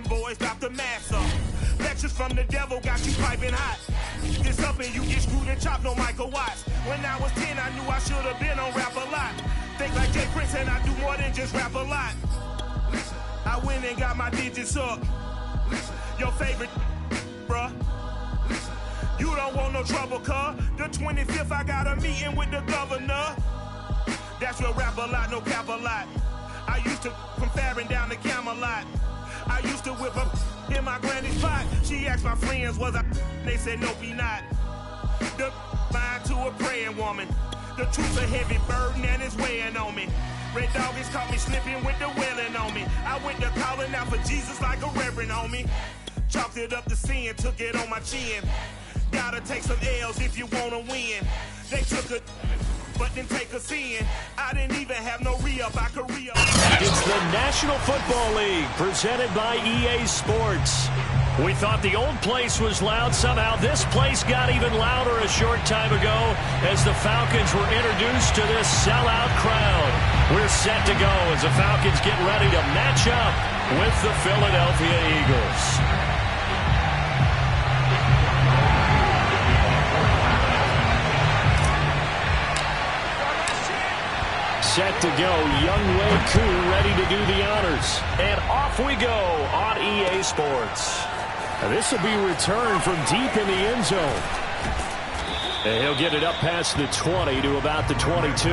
boys about to mass up. Lectures from the devil got you piping hot. This up and you get screwed and chopped, no Michael Watts. When I was 10, I knew I should have been on Rap a Lot. Think like Jay Prince and I do more than just rap a lot. I went and got my digits up. Your favorite, bruh. You don't want no trouble, cuz. The 25th, I got a meeting with the governor. That's your Rap a Lot, no cap a lot. I used to from Farron down to Camelot. I used to whip up in my granny's pot. She asked my friends, was I? They said, nope, he not. The line to a praying woman. The truth's a heavy burden and it's weighing on me. Red Doggies caught me slipping with the wailing on me. I went to calling out for Jesus like a reverend on me. Chalked it up to sin, took it on my chin. Gotta take some L's if you wanna win. They took a but then take us in. I didn't even have no re-up, I could re-up. It's the National Football League, presented by EA Sports. We thought the old place was loud. Somehow this place got even louder a short time ago as the Falcons were introduced to this sellout crowd. We're set to go as the Falcons get ready to match up with the Philadelphia Eagles. Set to go, Younghoe Koo ready to do the honors. And off we go on EA Sports. This will be returned from deep in the end zone. And he'll get it up past the 20 to about the 22.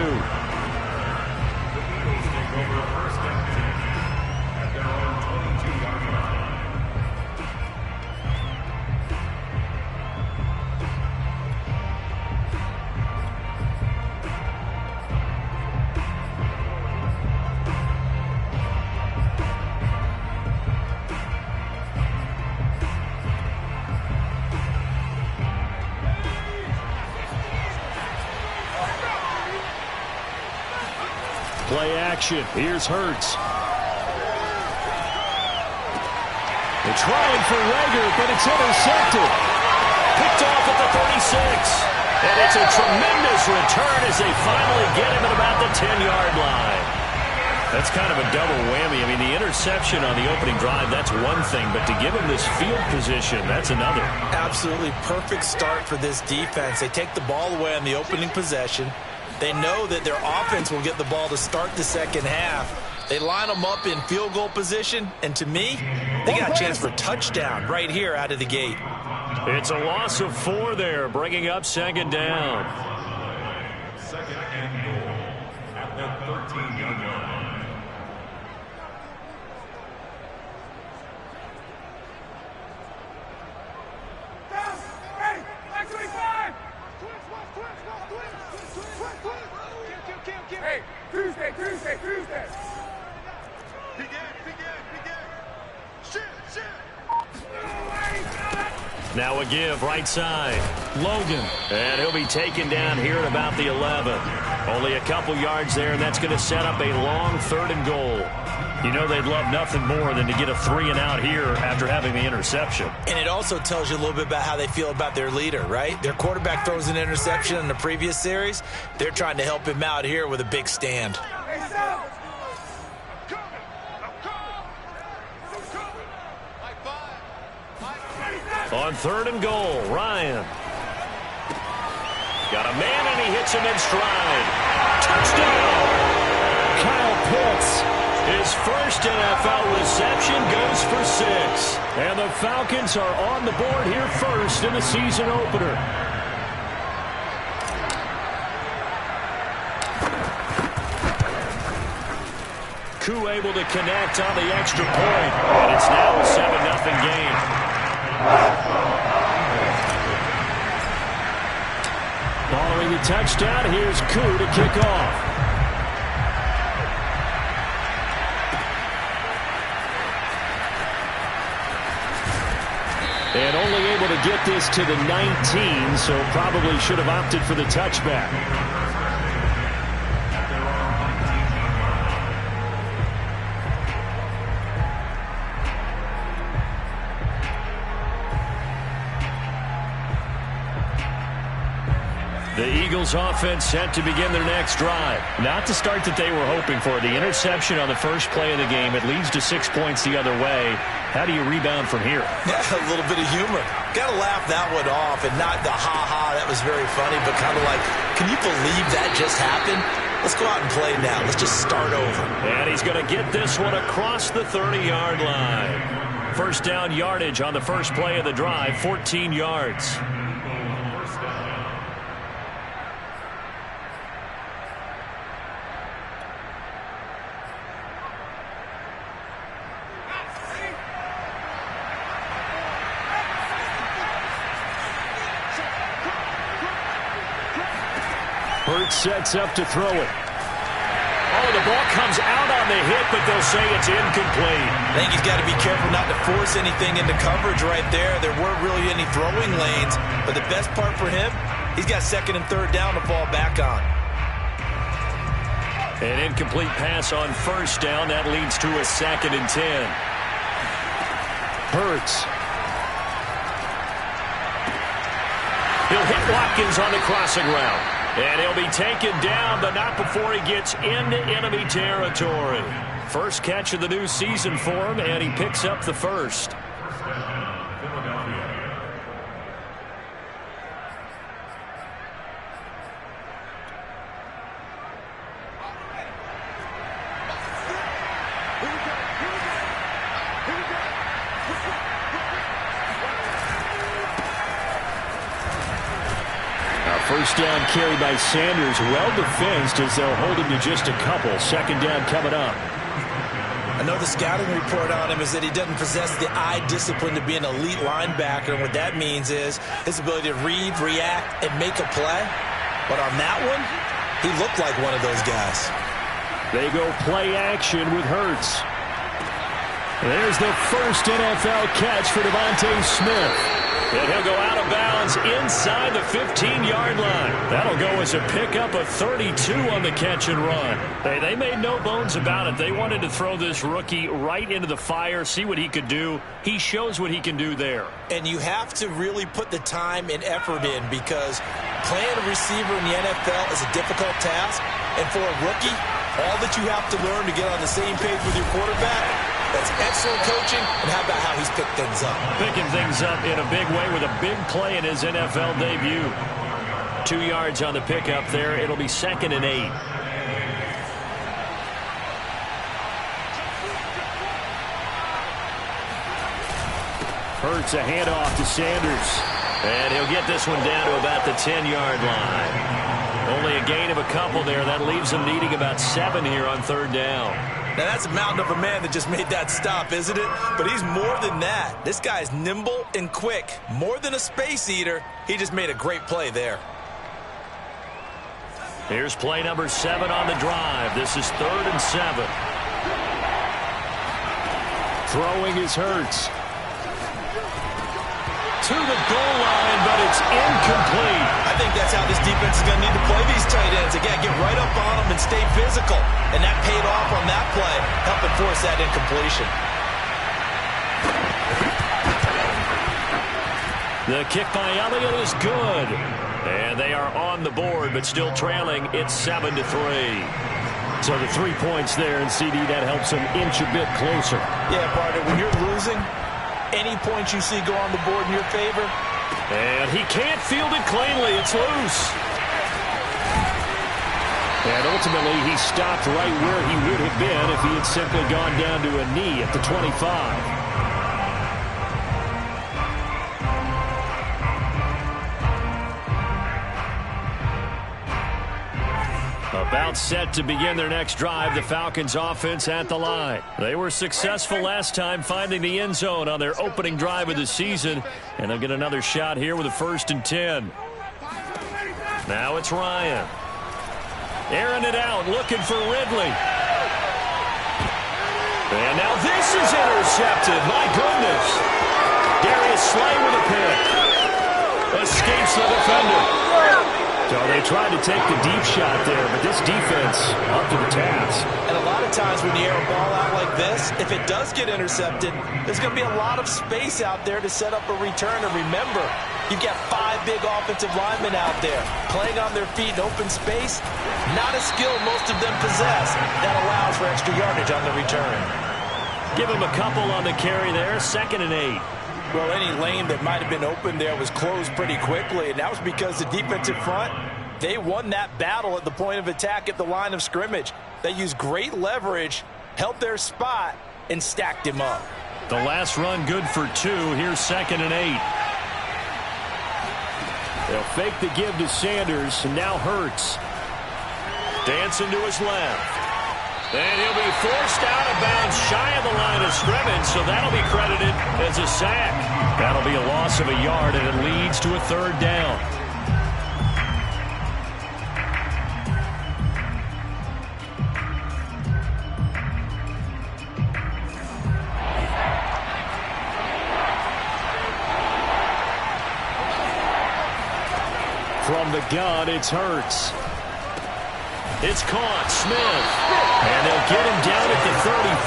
Play action. Here's Hurts. They're trying for Reagor, but it's intercepted. Picked off at the 36. And it's a tremendous return as they finally get him at about the 10-yard line. That's kind of a double whammy. I mean, the interception on the opening drive, that's one thing. But to give him this field position, that's another. Absolutely perfect start for this defense. They take the ball away on the opening possession. They know that their offense will get the ball to start the second half. They line them up in field goal position, and to me, they got a chance for a touchdown right here out of the gate. It's a loss of 4 there, bringing up second down. Second and goal at the 13-yard line. Hey, Tuesday. Now a give right side. Logan. And he'll be taken down here at about the 11. Only a couple yards there, and that's going to set up a long 3rd and goal. You know they'd love nothing more than to get a 3-and-out here after having the interception. And it also tells you a little bit about how they feel about their leader, right? Their quarterback throws an interception in the previous series. They're trying to help him out here with a big stand. On 3rd and goal, Ryan. Got a man, and he hits him in stride. Touchdown! Kyle Pitts. His first NFL reception goes for 6. And the Falcons are on the board here first in the season opener. Koo able to connect on the extra point. And it's now a 7-0 game. Following the touchdown, here's Koo to kick off. And only able to get this to the 19, so probably should have opted for the touchback. The Eagles offense set to begin their next drive. Not the start that they were hoping for. The interception on the first play of the game. It leads to 6 points the other way. How do you rebound from here? Yeah, a little bit of humor. Got to laugh that one off and not the ha-ha, that was very funny, but kind of like, can you believe that just happened? Let's go out and play now. Let's just start over. And he's going to get this one across the 30-yard line. First down yardage on the first play of the drive, 14 yards. Hurts sets up to throw it. Oh, the ball comes out on the hit, but they'll say it's incomplete. I think he's got to be careful not to force anything into coverage right there. There weren't really any throwing lanes, but the best part for him, he's got second and third down to fall back on. An incomplete pass on first down. That leads to a 2nd and 10. Hurts. He'll hit Watkins on the crossing route. And he'll be taken down, but not before he gets into enemy territory. First catch of the new season for him, and he picks up the first. First down carry by Sanders, well defensed as they'll hold him to just a couple. Second down coming up. I know the scouting report on him is that he doesn't possess the eye discipline to be an elite linebacker. And what that means is his ability to read, react, and make a play. But on that one, he looked like one of those guys. They go play action with Hurts. There's the first NFL catch for Devontae Smith. And he'll go out of bounds inside the 15-yard line. That'll go as a pickup of 32 on the catch and run. They made no bones about it. They wanted to throw this rookie right into the fire, see what he could do. He shows what he can do there. And you have to really put the time and effort in because playing a receiver in the NFL is a difficult task. And for a rookie, all that you have to learn to get on the same page with your quarterback, that's excellent coaching, and how about how he's picked things up? Picking things up in a big way with a big play in his NFL debut. 2 yards on the pickup there. It'll be 2nd and 8. Hurts a handoff to Sanders. And he'll get this one down to about the 10-yard line. Only a gain of a couple there. That leaves him needing about 7 here on third down. Now, that's a mountain of a man that just made that stop, isn't it? But he's more than that. This guy's nimble and quick. More than a space eater, he just made a great play there. Here's play number 7 on the drive. This is 3rd and 7. Throwing is Hurts. To the goal line, but it's incomplete. I think that's how this defense is going to need to play these tight ends. Again, get right up on them and stay physical. And that paid off on that play, helping force that incompletion. The kick by Elliott is good. And they are on the board, but still trailing. It's 7-3. So the 3 points there, and CD, that helps them inch a bit closer. Yeah, partner, when you're losing, any points you see go on the board in your favor. And he can't field it cleanly. It's loose. And ultimately, he stopped right where he would have been if he had simply gone down to a knee at the 25. About set to begin their next drive, the Falcons offense at the line. They were successful last time finding the end zone on their opening drive of the season, and they'll get another shot here with a 1st and 10. Now it's Ryan. Airing it out, looking for Ridley. And now this is intercepted. My goodness. Darius Slay with a pick. Escapes the defender. So they tried to take the deep shot there, but this defense up to the task. And a lot of times when you air a ball out like this, if it does get intercepted, there's going to be a lot of space out there to set up a return. And remember, You've got 5 big offensive linemen out there playing on their feet in open space. Not a skill most of them possess. That allows for extra yardage on the return. Give him a couple on the carry there. 2nd and 8. Well, any lane that might have been open there was closed pretty quickly, and that was because the defensive front, they won that battle at the point of attack at the line of scrimmage. They used great leverage, held their spot, and stacked him up. The last run good for 2. Here's 2nd and 8. They'll fake the give to Sanders, and now Hurts. Dancing to his left. And he'll be forced out of bounds shy of the line of scrimmage, so that'll be credited as a sack. That'll be a loss of a yard, and it leads to a 3rd down. From the gun, it's Hurts. It's caught. Smith. And they'll get him down at the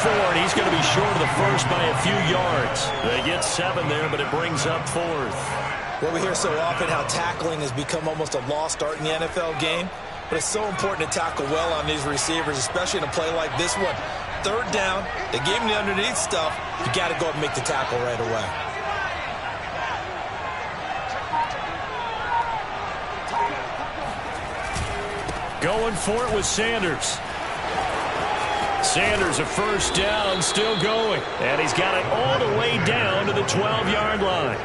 34, and he's going to be short of the first by a few yards. They get 7 there, but it brings up 4th. Well, we hear so often how tackling has become almost a lost art in the NFL game, but it's so important to tackle well on these receivers, especially in a play like this one. 3rd down, they gave him the underneath stuff. You got to go up and make the tackle right away. Going for it with Sanders. Sanders, a 1st down, still going. And he's got it all the way down to the 12-yard line.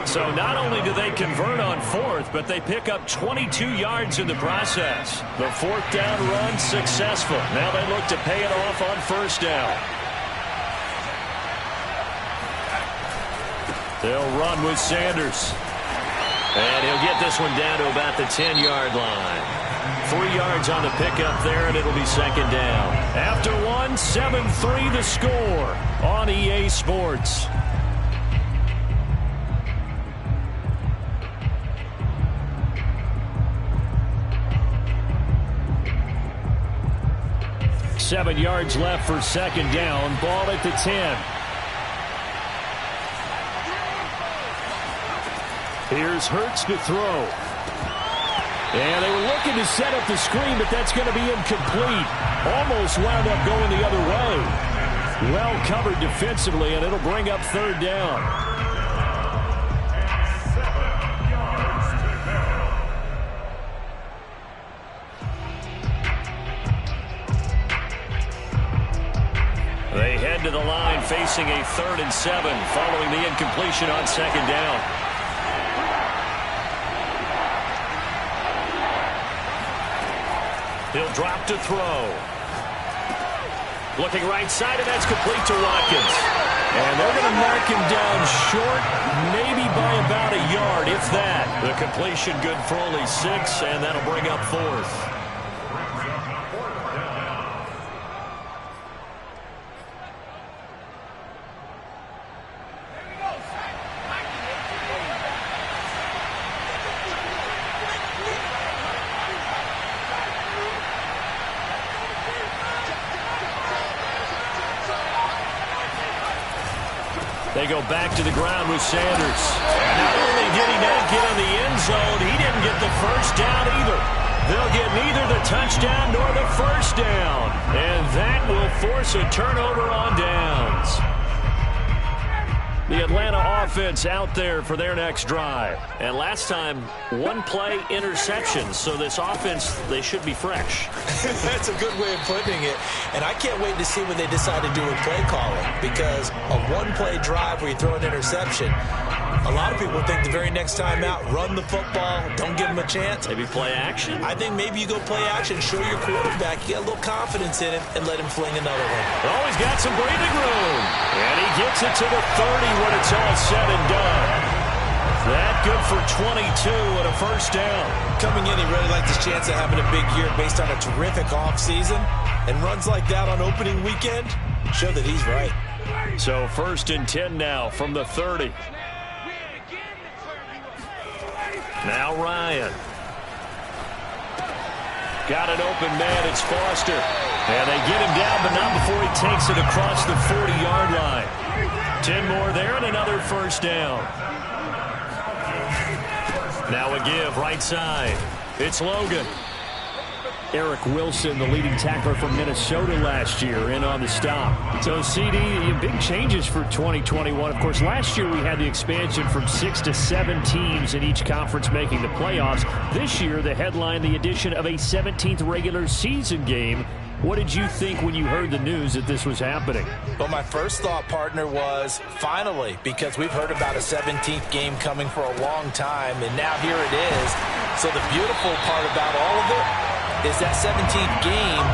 So not only do they convert on 4th, but they pick up 22 yards in the process. The 4th down run successful. Now they look to pay it off on 1st down. They'll run with Sanders. And he'll get this one down to about the 10-yard line. 3 yards on the pickup there, and it'll be 2nd down. After 1, 7-3 the score on EA Sports. Seven yards left for 2nd down. Ball at the 10. Here's Hurts to throw. And they were looking to set up the screen, but that's going to be incomplete. Almost wound up going the other way. Well covered defensively, and it'll bring up 3rd down. They head to the line facing a 3rd and 7 following the incompletion on 2nd down. He'll drop to throw. Looking right side, and that's complete to Watkins. And they're going to mark him down short, maybe by about a yard, if that. The completion good for only 6, and that'll bring up 4th. They go back to the ground with Sanders. Not only did he not get in the end zone, he didn't get the 1st down either. They'll get neither the touchdown nor the 1st down. And that will force a turnover on downs. The Atlanta offense out there for their next drive. And last time, 1 play interception. So this offense, they should be fresh. That's a good way of putting it. And I can't wait to see when they decide to do with play calling. Because a 1-play drive where you throw an interception, a lot of people think the very next time out, run the football, don't give him a chance. Maybe play action? I think maybe you go play action, show your quarterback, you get a little confidence in him, and let him fling another one. Oh, he's got some breathing room. And he gets it to the 30 when it's all said and done. That good for 22 and a 1st down. Coming in, he really liked his chance of having a big year based on a terrific offseason. And runs like that on opening weekend show that he's right. So 1st and 10 now from the 30. Now Ryan. Got an open man. It's Foster. And they get him down, but not before he takes it across the 40-yard line. 10 more there and another 1st down. Now a give right side. It's Logan. Eric Wilson, the leading tackler from Minnesota last year, in on the stop. So, CD, big changes for 2021. Of course, last year we had the expansion from 6 to 7 teams in each conference making the playoffs. This year, the headline, the addition of a 17th regular season game. What did you think when you heard the news that this was happening? Well, my first thought, partner, was finally, because we've heard about a 17th game coming for a long time, and now here it is. So the beautiful part about all of it is that 17th game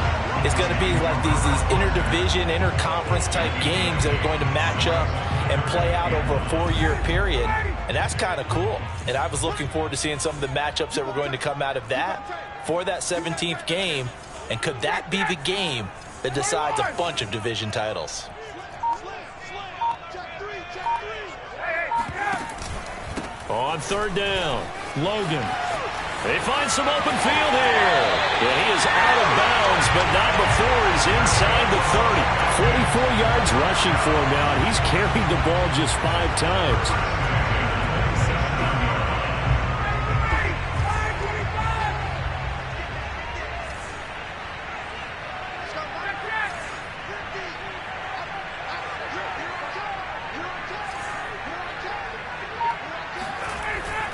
is going to be like these interdivision, interconference type games that are going to match up and play out over a 4-year period. And that's kind of cool. And I was looking forward to seeing some of the matchups that were going to come out of that for that 17th game. And could that be the game that decides a bunch of division titles? On third down, Logan. They find some open field here. And he is out of bounds, but not before he's inside the 30. 44 yards rushing for him now. He's carried the ball just 5 times.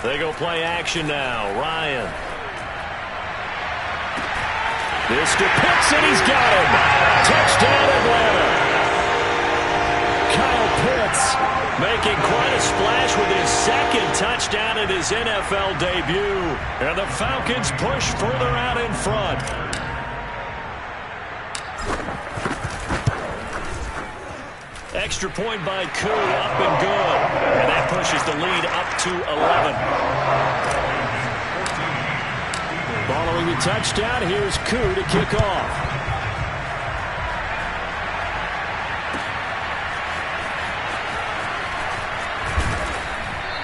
They go play action now. Ryan. This to Pitts, and he's got him. Touchdown, Atlanta. Kyle Pitts making quite a splash with his second touchdown in his NFL debut. And the Falcons push further out in front. Extra point by Koo, up and good. And that pushes the lead up to 11. Following the touchdown, here's Koo to kick off.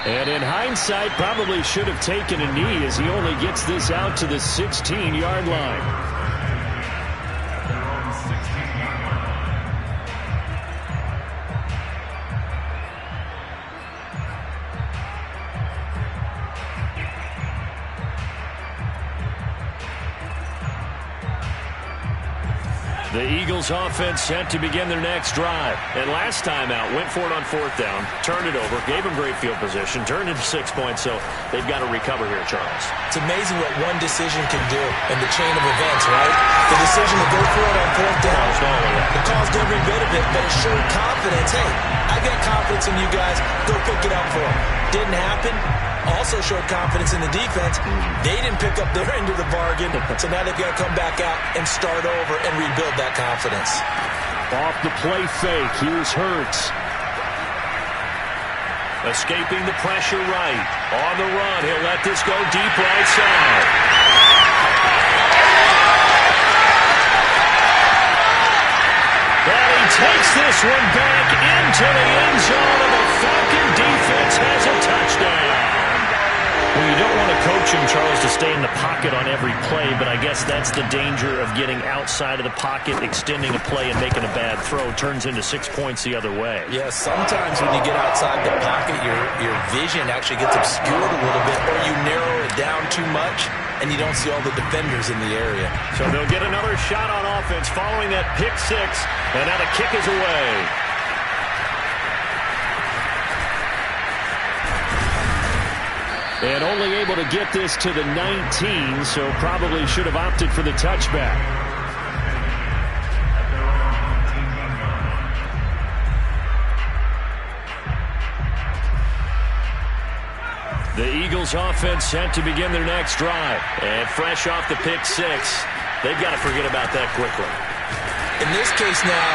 And in hindsight, probably should have taken a knee as he only gets this out to the 16-yard line. The Eagles offense set to begin their next drive. And last time out, went for it on 4th down, turned it over, gave them great field position, turned into 6 points, so they've got to recover here, Charles. It's amazing what one decision can do in the chain of events, right? The decision to go for it on 4th down, it caused every bit of it, but it showed confidence. Hey, I got confidence in you guys. Go pick it up for them. Didn't happen. Also showed confidence in the defense. They didn't pick up their end of the bargain, so now they've got to come back out and start over and rebuild that confidence. Off the play fake, here's Hurts. Escaping the pressure right. On the run, he'll let this go deep right side. And he takes this one back into the end zone, and the Falcon defense has a touchdown. Well, you don't want to coach him, Charles, to stay in the pocket on every play, but I guess that's the danger of getting outside of the pocket, extending a play and making a bad throw. Turns into 6 points the other way. Yeah, sometimes when you get outside the pocket, your vision actually gets obscured a little bit, or you narrow it down too much, and you don't see all the defenders in the area. So they'll get another shot on offense following that pick 6, and now the kick is away. And only able to get this to the 19, so probably should have opted for the touchback. The Eagles offense set to begin their next drive. And fresh off the pick 6, they've got to forget about that quickly. In this case now,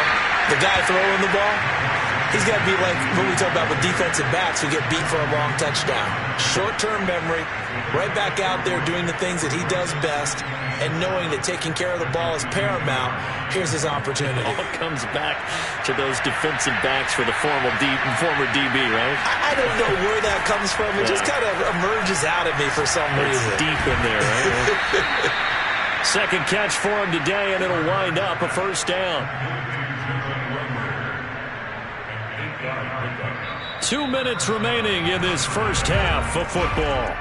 the guy throwing the ball, he's got to be like what we talk about with defensive backs who get beat for a long touchdown. Short-term memory, right back out there doing the things that he does best, and knowing that taking care of the ball is paramount. Here's his opportunity. It all comes back to those defensive backs for the former DB, right? I don't know where that comes from. It just kind of emerges out of me for some reason. It's deep in there, right? Second catch for him today, and it'll wind up a first down. 2 minutes remaining in this first half of football.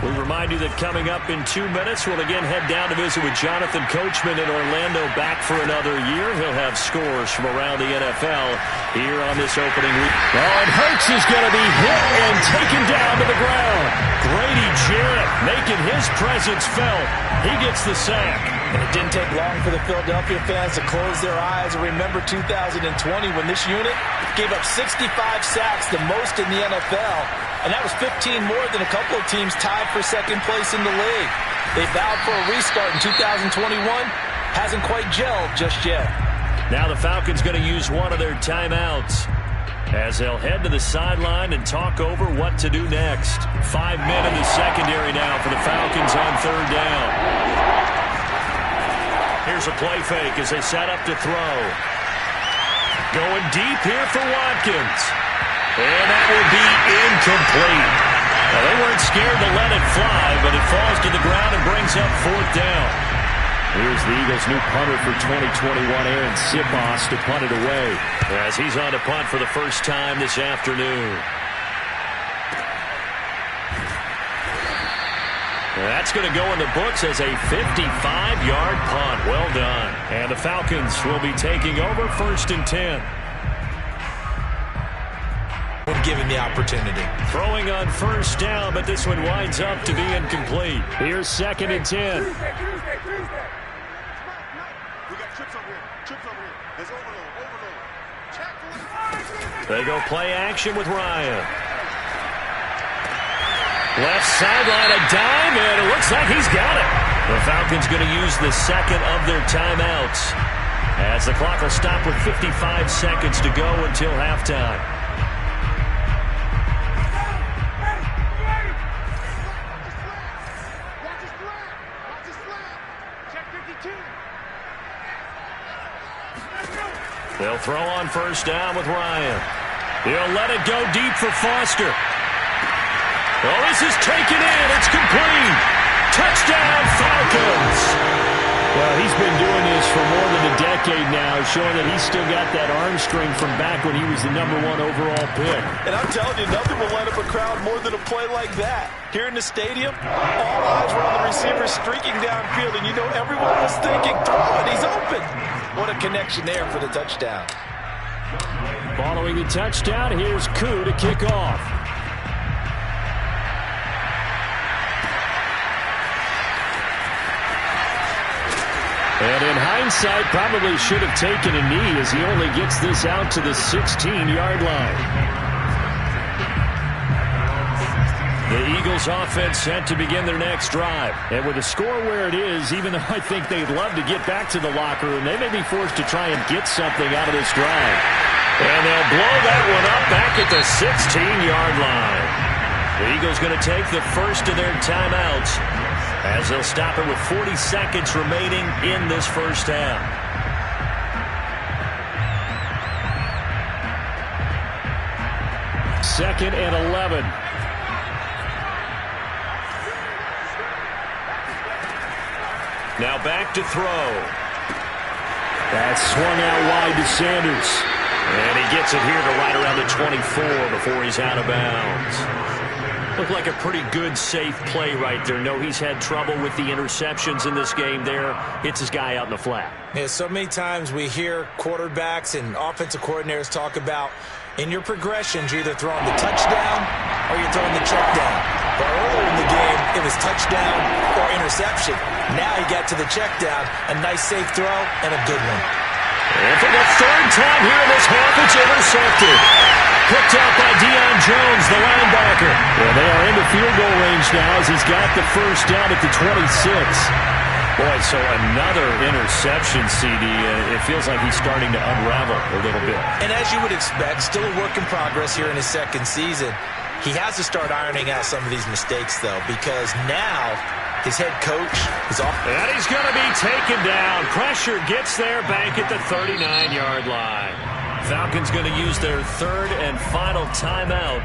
We remind you that coming up in 2 minutes, we'll again head down to visit with Jonathan Coachman in Orlando, back for another year. He'll have scores from around the NFL here on this opening week. Oh, and Hurts is going to be hit and taken down to the ground. Grady Jarrett making his presence felt. He gets the sack. And it didn't take long for the Philadelphia fans to close their eyes and remember 2020 when this unit gave up 65 sacks, the most in the NFL. And that was 15 more than a couple of teams tied for second place in the league. They vowed for a restart in 2021. Hasn't quite gelled just yet. Now the Falcons going to use one of their timeouts as they'll head to the sideline and talk over what to do next. 5 men in the secondary now for the Falcons on third down. Here's a play fake as they set up to throw. Going deep here for Watkins. And that will be incomplete. Now, they weren't scared to let it fly, but it falls to the ground and brings up fourth down. Here's the Eagles' new punter for 2021, Aaron Sipos, to punt it away as he's on to punt for the first time this afternoon. That's going to go in the books as a 55-yard punt. Well done. And the Falcons will be taking over 1st and 10. Given the opportunity. Throwing on first down, but this one winds up to be incomplete. Here's 2nd and 10. Tuesday. We got trips over here. There's overload. Check. They go play action with Ryan. Left sideline, a dime, and it looks like he's got it. The Falcons going to use the second of their timeouts as the clock will stop with 55 seconds to go until halftime. They'll throw on first down with Ryan. He'll let it go deep for Foster. Oh, this is taken in. It's complete. Touchdown, Falcons. Well, he's been doing this for more than a decade now, showing that he's still got that arm strength from back when he was the #1 overall pick. And I'm telling you, nothing will light up a crowd more than a play like that. Here in the stadium, all eyes were on the receiver streaking downfield, and you know everyone was thinking, throw it, he's open. What a connection there for the touchdown. Following the touchdown, here's Koo to kick off. And in hindsight, probably should have taken a knee as he only gets this out to the 16-yard line. The Eagles offense set to begin their next drive. And with the score where it is, even though I think they'd love to get back to the locker room, they may be forced to try and get something out of this drive. And they'll blow that one up back at the 16-yard line. The Eagles going to take the first of their timeouts as they'll stop it with 40 seconds remaining in this first half. Second and 11. Now back to throw. That's swung out wide to Sanders. And he gets it here to right around the 24 before he's out of bounds. Looked like a pretty good, safe play right there. No, he's had trouble with the interceptions in this game there. Hits his guy out in the flat. Yeah, so many times we hear quarterbacks and offensive coordinators talk about in your progressions, you're either throwing the touchdown or you're throwing the check down. But earlier in the game, it was touchdown or interception. Now he got to the check down, a nice safe throw and a good one. And for the third time here in this half, it's intercepted. Picked out by Deion Jones, the linebacker. Well, they are into field goal range now as he's got the first down at the 26. Boy, so another interception, CD. It feels like he's starting to unravel a little bit. And as you would expect, still a work in progress here in his second season. He has to start ironing out some of these mistakes, though, because now his head coach is off. And he's going to be taken down. Pressure gets there back at the 39-yard line. Falcons going to use their third and final timeout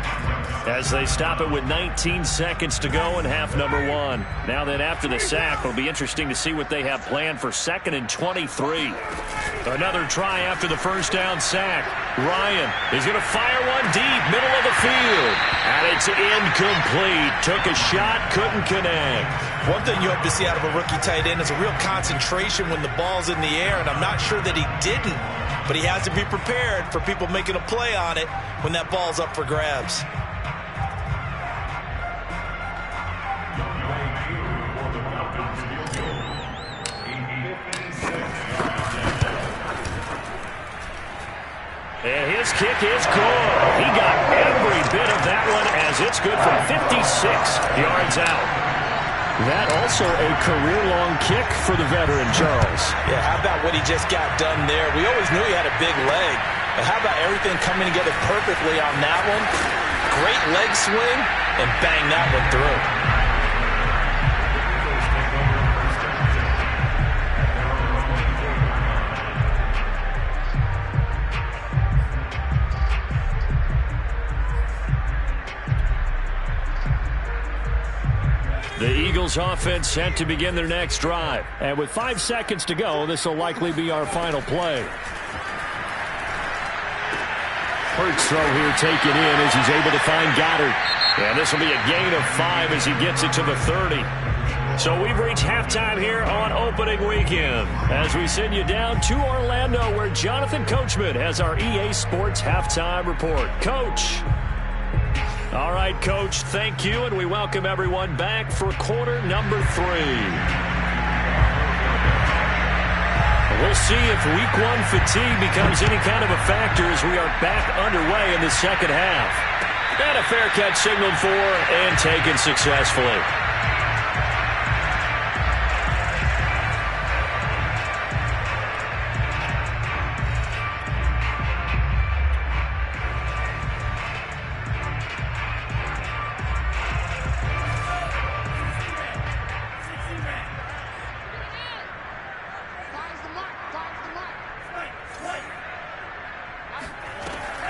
as they stop it with 19 seconds to go in half number 1. Now then, after the sack, it'll be interesting to see what they have planned for 2nd and 23. Another try after the first down sack. Ryan is going to fire one deep, middle of the field. And it's incomplete. Took a shot, couldn't connect. One thing you hope to see out of a rookie tight end is a real concentration when the ball's in the air, and I'm not sure that he didn't. But he has to be prepared for people making a play on it when that ball's up for grabs. And his kick is good. He got every bit of that one as it's good from 56 yards out. That also a career-long kick for the veteran, Charles. Yeah, how about what he just got done there? We always knew he had a big leg. But how about everything coming together perfectly on that one? Great leg swing, and bang that one through. The Eagles offense set to begin their next drive. And with 5 seconds to go, this will likely be our final play. Hurts throw here taken in as he's able to find Goddard. And this will be a gain of 5 as he gets it to the 30. So we've reached halftime here on opening weekend as we send you down to Orlando where Jonathan Coachman has our EA Sports halftime report. Coach. All right, Coach, thank you, and we welcome everyone back for quarter number 3. We'll see if week 1 fatigue becomes any kind of a factor as we are back underway in the second half. And a fair catch signaled for and taken successfully.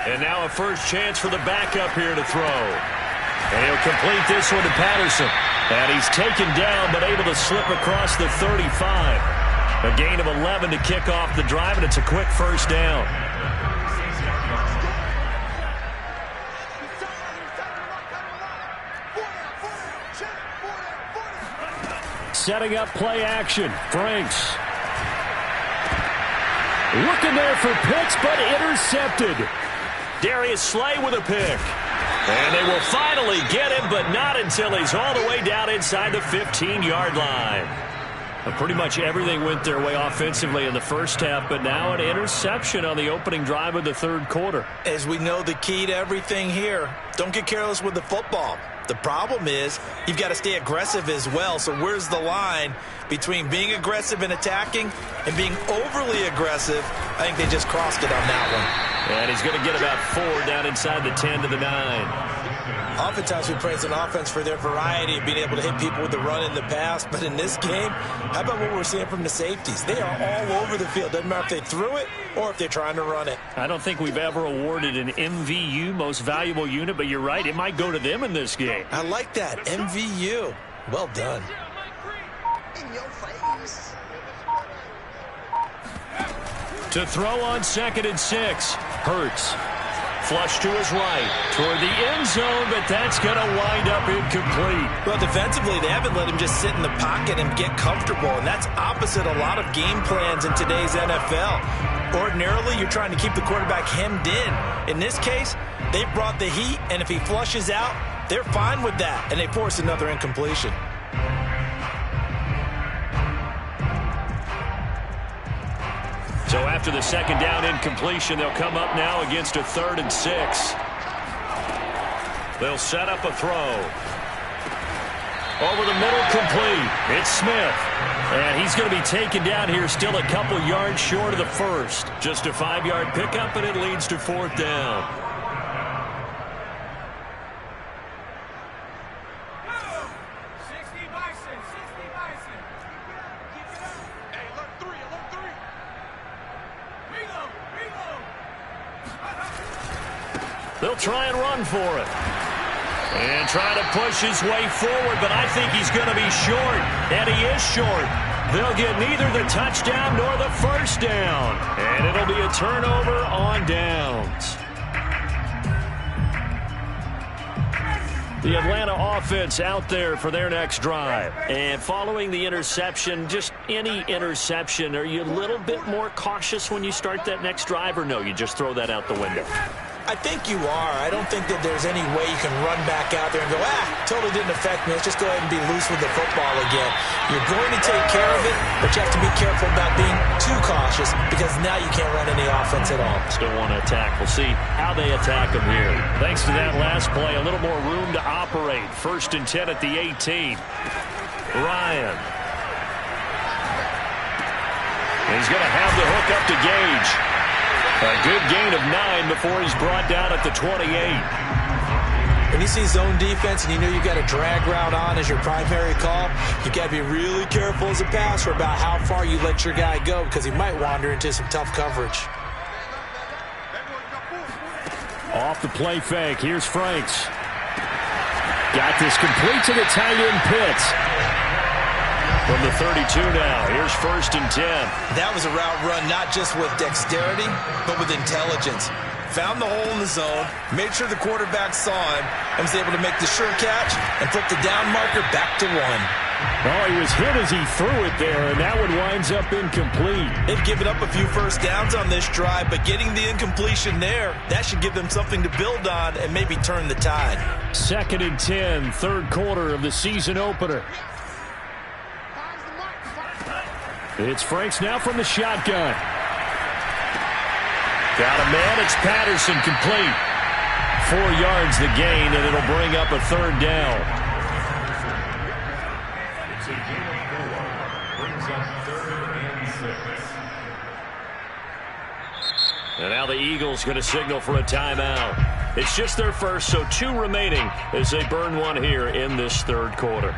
And now a first chance for the backup here to throw. And he'll complete this one to Patterson. And he's taken down but able to slip across the 35. A gain of 11 to kick off the drive, and it's a quick first down. Setting up play action. Franks. Looking there for Pitts, but intercepted. Darius Slay with a pick. And they will finally get him, but not until he's all the way down inside the 15-yard line. Pretty much everything went their way offensively in the first half, but now an interception on the opening drive of the third quarter. As we know, the key to everything here, don't get careless with the football. The problem is you've got to stay aggressive as well. So where's the line between being aggressive and attacking and being overly aggressive? I think they just crossed it on that one. And he's going to get about 4 down inside the 10 to the 9. Oftentimes we praise an offense for their variety of being able to hit people with the run in the pass. But in this game, how about what we're seeing from the safeties? They are all over the field. Doesn't matter if they threw it or if they're trying to run it. I don't think we've ever awarded an MVU, most valuable unit, but you're right. It might go to them in this game. I like that. MVU. Well done. In your face. To throw on 2nd and 6. Hurts. Flush to his right toward the end zone, but that's going to wind up incomplete. Well, defensively, they haven't let him just sit in the pocket and get comfortable, and that's opposite a lot of game plans in today's NFL. Ordinarily, you're trying to keep the quarterback hemmed in. In this case, they brought the heat, and if he flushes out, they're fine with that, and they force another incompletion. So after the second down incompletion, they'll come up now against a 3rd and 6. They'll set up a throw. Over the middle, complete. It's Smith. And he's going to be taken down here still a couple yards short of the first. Just a 5-yard pickup, and it leads to 4th down. They'll try and run for it. And try to push his way forward, but I think he's going to be short. And he is short. They'll get neither the touchdown nor the first down. And it'll be a turnover on downs. The Atlanta offense out there for their next drive. And following the interception, just any interception, are you a little bit more cautious when you start that next drive, or no, you just throw that out the window? I think you are. I don't think that there's any way you can run back out there and go, totally didn't affect me. Let's just go ahead and be loose with the football again. You're going to take care of it, but you have to be careful about being too cautious because now you can't run any offense at all. Still want to attack. We'll see how they attack them here. Thanks to that last play, a little more room to operate. 1st and 10 at the 18. Ryan. He's going to have the hook up to Gage. A good gain of 9 before he's brought down at the 28. When you see zone defense and you know you got a drag route on as your primary call, you got to be really careful as a passer about how far you let your guy go because he might wander into some tough coverage. Off the play fake. Here's Franks. Got this complete to the tight end Pitts. From the 32 now, here's 1st and 10. That was a route run not just with dexterity, but with intelligence. Found the hole in the zone, made sure the quarterback saw him, and was able to make the sure catch and flip the down marker back to 1. Well, he was hit as he threw it there, and that one winds up incomplete. They've given up a few first downs on this drive, but getting the incompletion there, that should give them something to build on and maybe turn the tide. 2nd and 10, 3rd quarter of the season opener. It's Franks now from the shotgun. Got a man. It's Patterson complete. 4 yards the gain, and it'll bring up a 3rd down. It's a gain of 4. Brings up 3rd and 6. And now the Eagles going to signal for a timeout. It's just their first, so 2 remaining as they burn one here in this 3rd quarter.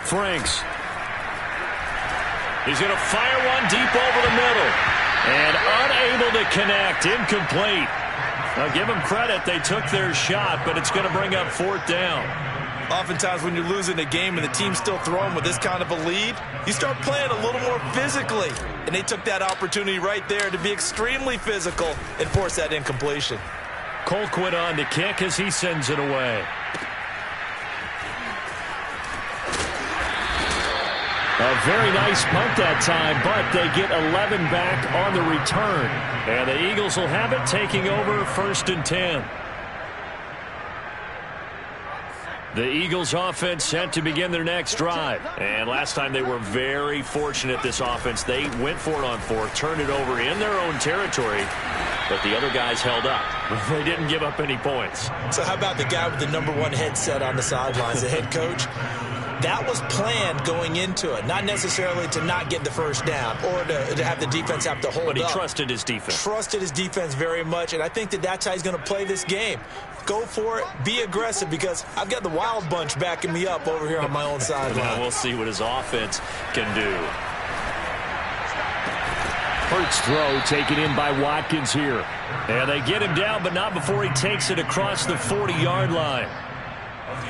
Franks. He's going to fire one deep over the middle. And unable to connect. Incomplete. Now give them credit. They took their shot, but it's going to bring up 4th down. Oftentimes when you're losing a game and the team's still throwing with this kind of a lead, you start playing a little more physically. And they took that opportunity right there to be extremely physical and force that incompletion. Colquitt on to kick as he sends it away. A very nice punt that time, but they get 11 back on the return. And the Eagles will have it, taking over 1st and 10. The Eagles offense set to begin their next drive. And last time they were very fortunate, this offense. They went for it on 4th, turned it over in their own territory, but the other guys held up. They didn't give up any points. So how about the guy with the #1 headset on the sidelines, the head coach? That was planned going into it, not necessarily to not get the first down or to have the defense have to hold up. But he trusted his defense. Trusted his defense very much, and I think that that's how he's going to play this game. Go for it, be aggressive, because I've got the Wild Bunch backing me up over here on my own sideline. Well, we'll see what his offense can do. Hurts throw taken in by Watkins here. And they get him down, but not before he takes it across the 40-yard line.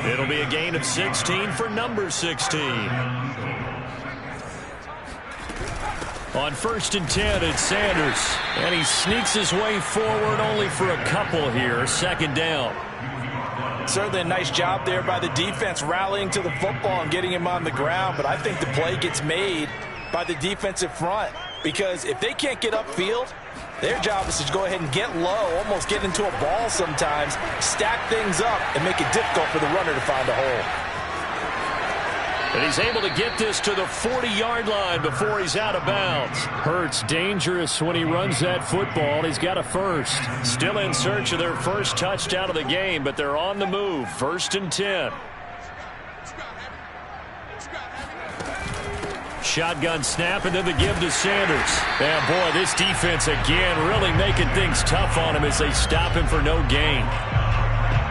It'll be a gain of 16 for number 16. On 1st and 10, it's Sanders. And he sneaks his way forward only for a couple here. 2nd down. Certainly a nice job there by the defense rallying to the football and getting him on the ground. But I think the play gets made by the defensive front. Because if they can't get upfield, their job is to go ahead and get low, almost get into a ball sometimes, stack things up, and make it difficult for the runner to find a hole. And he's able to get this to the 40-yard line before he's out of bounds. Hurts dangerous when he runs that football. He's got a first. Still in search of their first touchdown of the game, but they're on the move. 1st and 10. Shotgun snap, and then the give to Sanders. And boy, this defense again really making things tough on him as they stop him for no gain.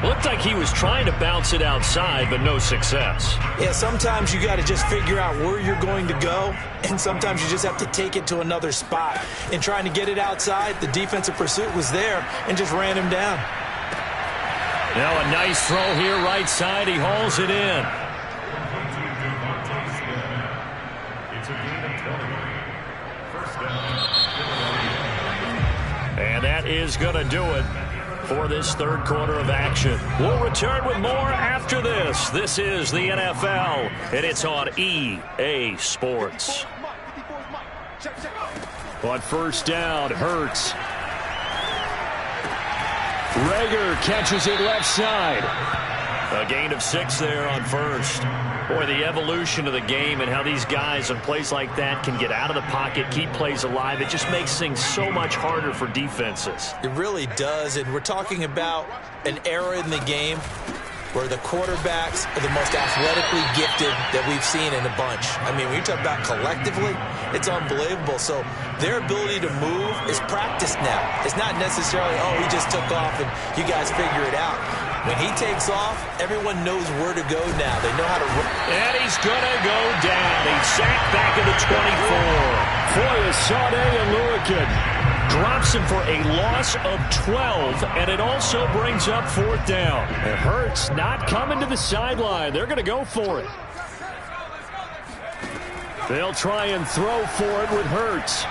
Looked like he was trying to bounce it outside, but no success. Yeah, sometimes you got to just figure out where you're going to go, and sometimes you just have to take it to another spot. And trying to get it outside, the defensive pursuit was there and just ran him down. Now a nice throw here right side. He hauls it in. It's a gain of 20. First down. And that is going to do it for this third quarter of action. We'll return with more after this. This is the NFL, and it's on EA Sports. On first down, Hurts. Reagor catches it left side. A gain of 6 there on first. Boy, the evolution of the game and how these guys on plays like that can get out of the pocket, keep plays alive, it just makes things so much harder for defenses. It really does, and we're talking about an era in the game where the quarterbacks are the most athletically gifted that we've seen in a bunch. I mean, when you talk about collectively, it's unbelievable. So their ability to move is practiced now. It's not necessarily, oh, he just took off and you guys figure it out. When he takes off, everyone knows where to go now. They know how to run. And he's going to go down. He's sacked back at the 24. Foye, Sade, and Lurikin. Drops him for a loss of 12, and it also brings up fourth down. It hurts not coming to the sideline. They're going to go for it. They'll try and throw for it with Hurts.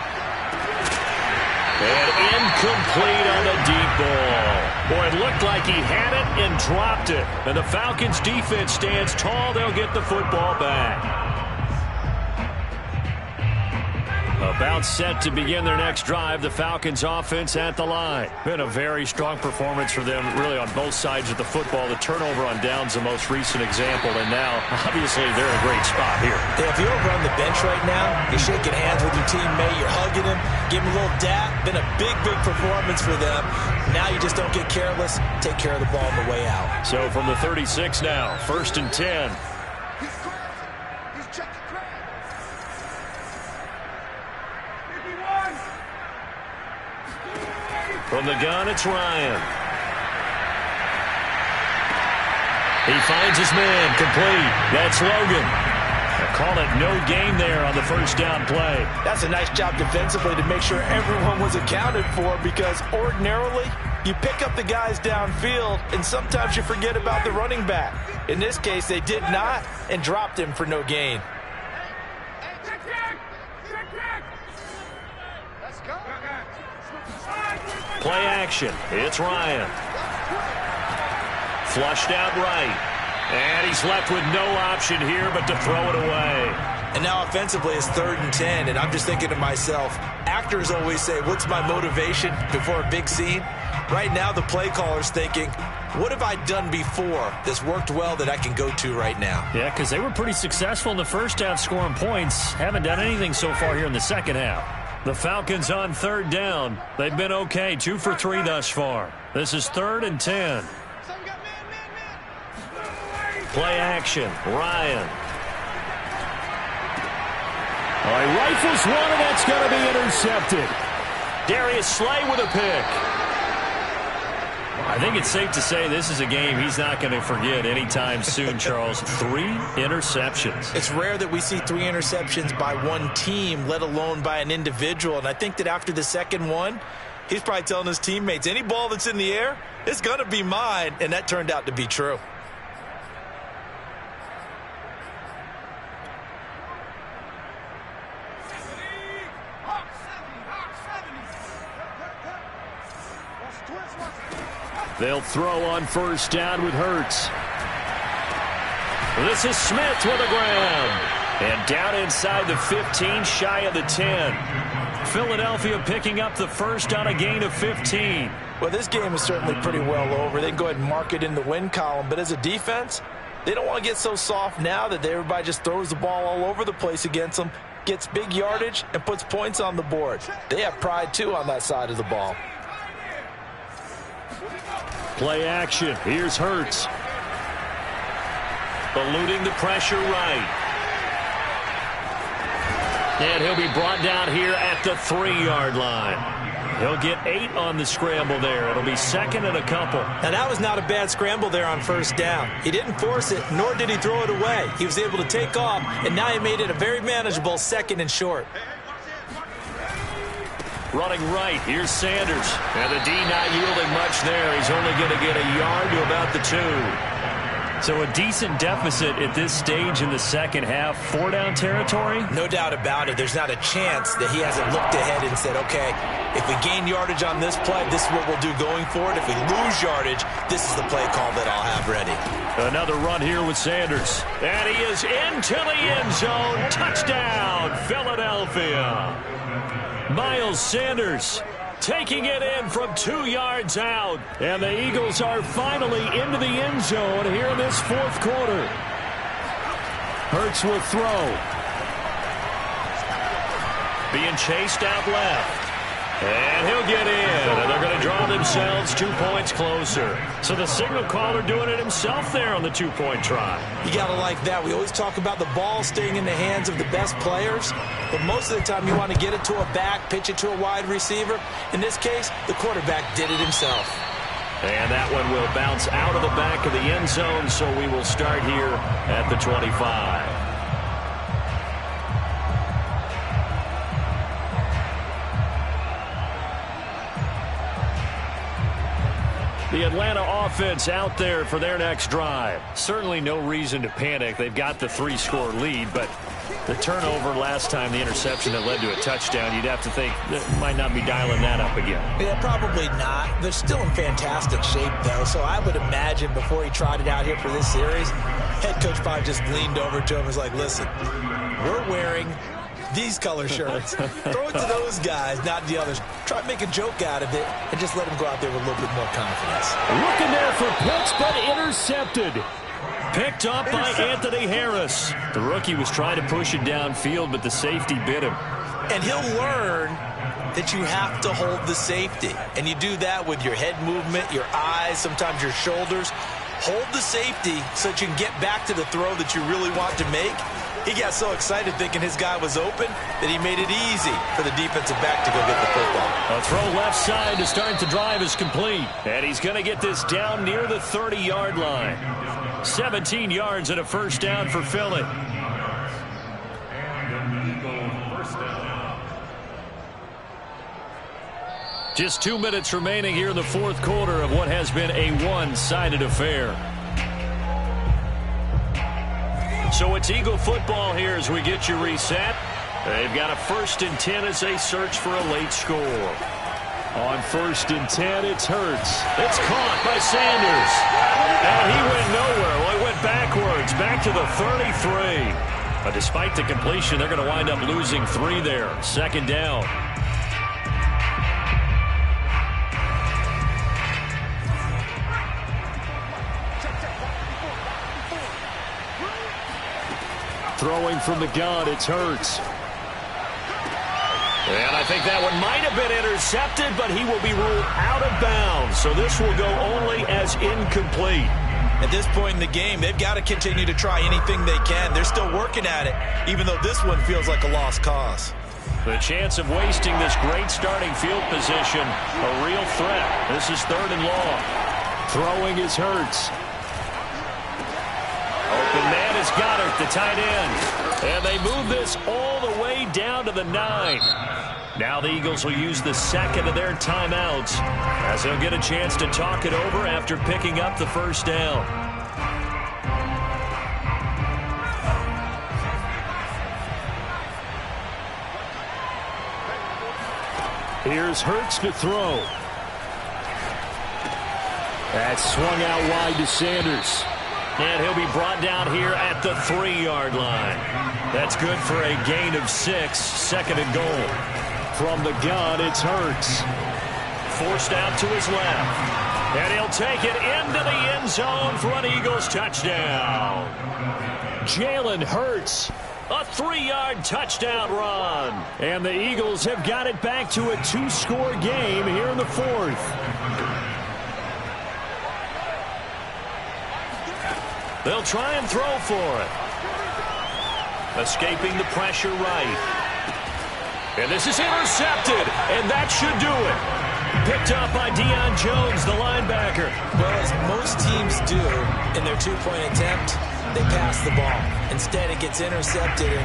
And incomplete on the deep ball. Boy, it looked like he had it and dropped it. And the Falcons defense stands tall. They'll get the football back. About set to begin their next drive, the Falcons offense at the line. Been a very strong performance for them, really, on both sides of the football. The turnover on downs the most recent example, and now, obviously, they're in a great spot here. Yeah, if you're over on the bench right now, you're shaking hands with your teammate, you're hugging him, give him a little dap. Been a big, big performance for them. Now you just don't get careless. Take care of the ball on the way out. So from the 36 now, 1st and 10. From the gun, it's Ryan. He finds his man, complete. That's Logan. They'll call it no gain there on the first down play. That's a nice job defensively to make sure everyone was accounted for, because ordinarily you pick up the guys downfield and sometimes you forget about the running back. In this case, they did not and dropped him for no gain. Play action. It's Ryan. Flushed out right. And he's left with no option here but to throw it away. And now offensively it's 3rd and 10, and I'm just thinking to myself, actors always say, what's my motivation before a big scene? Right now the play caller's thinking, what have I done before that's worked well that I can go to right now? Yeah, because they were pretty successful in the first half scoring points. Haven't done anything so far here in the second half. The Falcons on 3rd down. They've been okay, 2 for 3 thus far. This is 3rd and 10. Play action, Ryan. He rifles one, and that's going to be intercepted. Darius Slay with a pick. I think it's safe to say this is a game he's not going to forget anytime soon, Charles. 3 interceptions. It's rare that we see 3 interceptions by one team, let alone by an individual. And I think that after the second one, he's probably telling his teammates, any ball that's in the air, it's going to be mine. And that turned out to be true. They'll throw on first down with Hurts. This is Smith with a grab. And down inside the 15, shy of the 10. Philadelphia picking up the first on a gain of 15. Well, this game is certainly pretty well over. They can go ahead and mark it in the win column. But as a defense, they don't want to get so soft now that everybody just throws the ball all over the place against them, gets big yardage, and puts points on the board. They have pride, too, on that side of the ball. Play action. Here's Hurts. Eluding the pressure right. And he'll be brought down here at the 3-yard line. He'll get 8 on the scramble there. It'll be second and a couple. Now, that was not a bad scramble there on first down. He didn't force it, nor did he throw it away. He was able to take off, and now he made it a very manageable second and short. Running right, here's Sanders. And the D not yielding much there. He's only going to get a yard to about the 2. So a decent deficit at this stage in the second half. 4-down territory? No doubt about it. There's not a chance that he hasn't looked ahead and said, okay, if we gain yardage on this play, this is what we'll do going forward. If we lose yardage, this is the play call that I'll have ready. Another run here with Sanders. And he is into the end zone. Touchdown, Philadelphia. Miles Sanders taking it in from 2 yards out. And the Eagles are finally into the end zone here in this fourth quarter. Hurts will throw. Being chased out left. And he'll get in. And they're going to draw themselves 2 points closer. So the signal caller doing it himself there on the 2-point try. You got to like that. We always talk about the ball staying in the hands of the best players. But most of the time you want to get it to a back, pitch it to a wide receiver. In this case, the quarterback did it himself. And that one will bounce out of the back of the end zone. So we will start here at the 25. The Atlanta offense out there for their next drive. Certainly no reason to panic. They've got the 3-score lead, but the turnover last time, the interception that led to a touchdown, you'd have to think that might not be dialing that up again. Yeah, probably not. They're still in fantastic shape, though, so I would imagine before he trotted out here for this series, head coach probably just leaned over to him and was like, listen, we're wearing these color shirts. Throw it to those guys, not the others. Try to make a joke out of it and just let them go out there with a little bit more confidence. Looking there for Pitts, but intercepted. Picked up by Anthony Harris. The rookie was trying to push it downfield, but the safety bit him. And he'll learn that you have to hold the safety. And you do that with your head movement, your eyes, sometimes your shoulders. Hold the safety so that you can get back to the throw that you really want to make. He got so excited thinking his guy was open that he made it easy for the defensive back to go get the football. A throw left side to start the drive is complete. And he's going to get this down near the 30-yard line. 17 yards and a first down for Philly. Just 2 minutes remaining here in the fourth quarter of what has been a one-sided affair. So it's Eagle football here as we get you reset. They've got a 1st and 10 as they search for a late score. On 1st and 10, it's Hurts. It's caught by Sanders. And he went nowhere. Well, he went backwards, back to the 33. But despite the completion, they're going to wind up losing 3 there. 2nd down. Throwing from the gun, it's Hurts. And I think that one might have been intercepted, but he will be ruled out of bounds. So this will go only as incomplete. At this point in the game, they've got to continue to try anything they can. They're still working at it, even though this one feels like a lost cause. The chance of wasting this great starting field position, a real threat. This is 3rd and long. Throwing is Hurts. Open man is Goddard, the tight end. And they move this all the way down to the 9. Now the Eagles will use the 2nd of their timeouts as they'll get a chance to talk it over after picking up the first down. Here's Hurts to throw. That's swung out wide to Sanders. And he'll be brought down here at the 3-yard line. That's good for a gain of 6, 2nd and goal. From the gun, it's Hurts. Forced out to his left. And he'll take it into the end zone for an Eagles touchdown. Jalen Hurts, a 3-yard touchdown run. And the Eagles have got it back to a 2-score game here in the 4th. They'll try and throw for it. Escaping the pressure right. And this is intercepted, and that should do it. Picked up by Deion Jones, the linebacker. Well, as most teams do in their two-point attempt, they pass the ball. Instead, it gets intercepted. And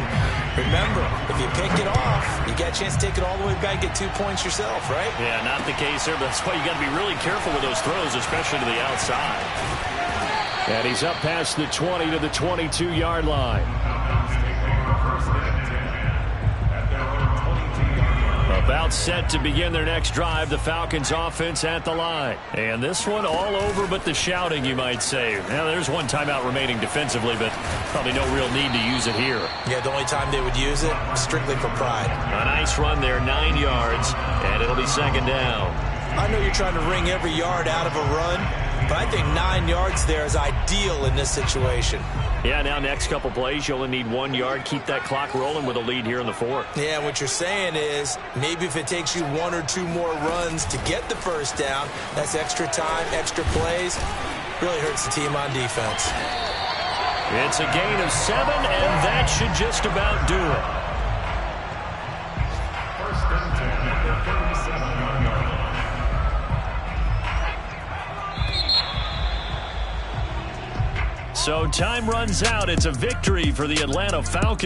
remember, if you pick it off, you get a chance to take it all the way back, get 2 points yourself, right? Yeah, not the case there, but that's why you got to be really careful with those throws, especially to the outside. And he's up past the 20 to the 22-yard line. About set to begin their next drive, the Falcons offense at the line. And this one all over but the shouting, you might say. Now, there's one timeout remaining defensively, but probably no real need to use it here. Yeah, the only time they would use it, strictly for pride. A nice run there, 9 yards, and it'll be second down. I know you're trying to wring every yard out of a run, but I think 9 yards there is ideal in this situation. Yeah, now next couple plays, you only need 1 yard. Keep that clock rolling with a lead here in the fourth. Yeah, what you're saying is maybe if it takes you 1 or 2 more runs to get the first down, that's extra time, extra plays, really hurts the team on defense. It's a gain of 7, and that should just about do it. First and 10 at the 37-yard line. So time runs out. It's a victory for the Atlanta Falcons.